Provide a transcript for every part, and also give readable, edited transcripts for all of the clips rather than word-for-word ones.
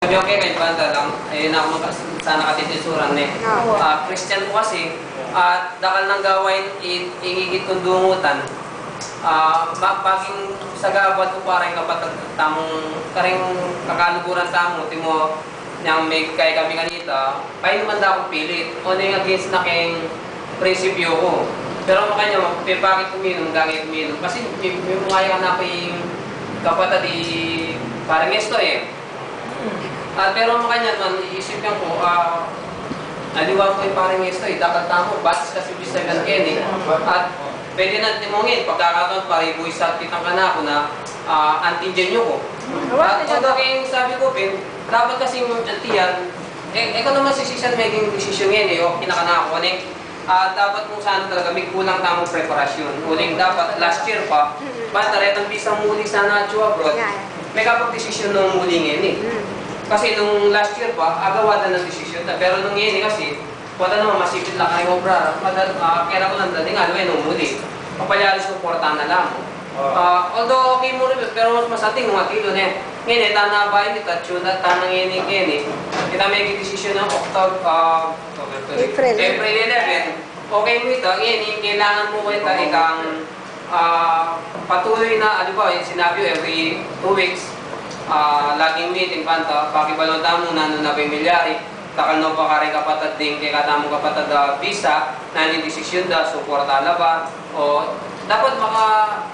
sabi ko kay banda lang, ayun ako sana katitisuran eh. Christian ko kasi, at dakal ng gawain, ingigit kong dungutan. Paging sa gabat ko parang kapatag tamong karing kakaluguran tamo, timo niyang may kay kami kanita, paano man daw akong pilit. O na yung against na kayong prinsipyo ko. Pero makanya, bakit kuminom, gagawin kuminom. Kasi may mga yung na yung kapatid parang esto eh. Pero makanya man, iisipin ko, aliwan ko yung parang esto eh, dapat tamo, basis kasi bisa gan Kenny. At pwede na timongin, pagkakataon pariboy sa kitang kana ako na anti-genyo ko. At although kayong sabi ko, dapat kasing antiyan, ikaw naman sisisan maging desisyon yan eh, o kinakana ako, dapat kung saan talaga may kulang tamang preparasyon. Uling dapat last year pa, bataret ang bisang muli sana at abroad, may kapag-desisyon nung muli ngayon eh. Kasi nung last year pa, agawada ng desisyon na. Pero nung ngayon kasi, wala naman masipit lang kayo obra. Kaya ko lang dati nga, nung muli, papayalis ko porta na lang. Although okay mo rin, pero mas masating nung atilo na ngayon, tana ba yun, tuna, tanang ngayon, kita may desisyon ng April 11. Okay mo ito, ngayon, kailangan mo ito ikang patuloy na, ano ba, yung sinabi every 2 weeks, laging meeting panta, pakibalota mo na na pamilyari, takano pa ka rin kapatid din, kaya katamong kapatid visa, na yung desisyon da, suporta ba, o dapat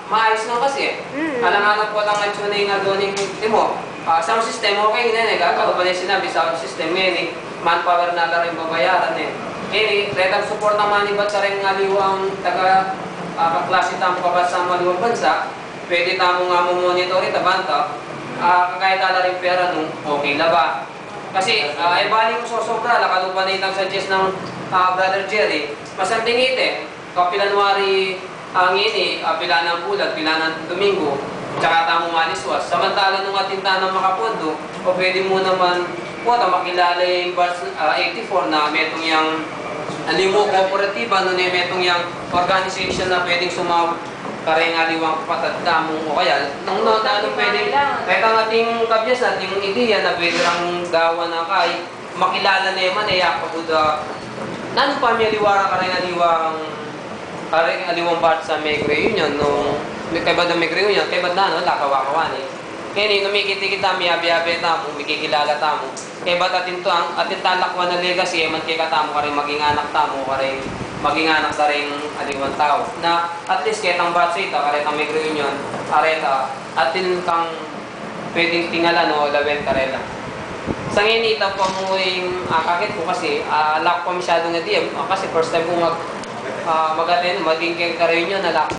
maayos lang kasi. Alam-alam po lang ang tunay nga doon yung timo. Sound system, okay na ako pa rin sinabi, sound system ngayon manpower na lang rin babayaran Ngayon, retang support naman iba't sa rin nga liwang kaklase tamo kapat sa maliwang bansa, pwede tamo nga mo monitor itabanta, kagaya tala rin pera nung okay na ba. Kasi, bali mo sosobra, lakalupa na itang suggest ng Brother Jerry, masanting kapilanwari ngini, pila ng bulat, pila ng Domingo, tsaka tamong maliswas. Samantala nung atinta ng makapondo, o pwede mo naman makilala yung Bars 84 na metong yung alimo kooperatiba, no na metong yung organization na pwedeng sumawag kareng aliwang kapatid tamong o kaya nung pwede kahit ang ating kabyas ating ideya na pwede lang gawa na kay makilala na yaman pagkuda nanong pamiliwara kareng aliwang bat sa Meg Reunion nung kay bad Meg Reunion kay bad na lakawa-kawan kaya numikiti kita miyabi-yabi tamo mikikilala tamo kay bad atin talakwan na legacy man kay katamo ka rin maging anak tamo ka rin maging anak sa rin aliwang tao na at least kahit ang batsa ito kahit ang Meg Reunion areta atin kang pwedeng tingala no lawen karela sa ngayon ito po mo yung kakit ko kasi lock pa masyado nga diyan kasi first time ko mag-attend maging kay Reunion na lock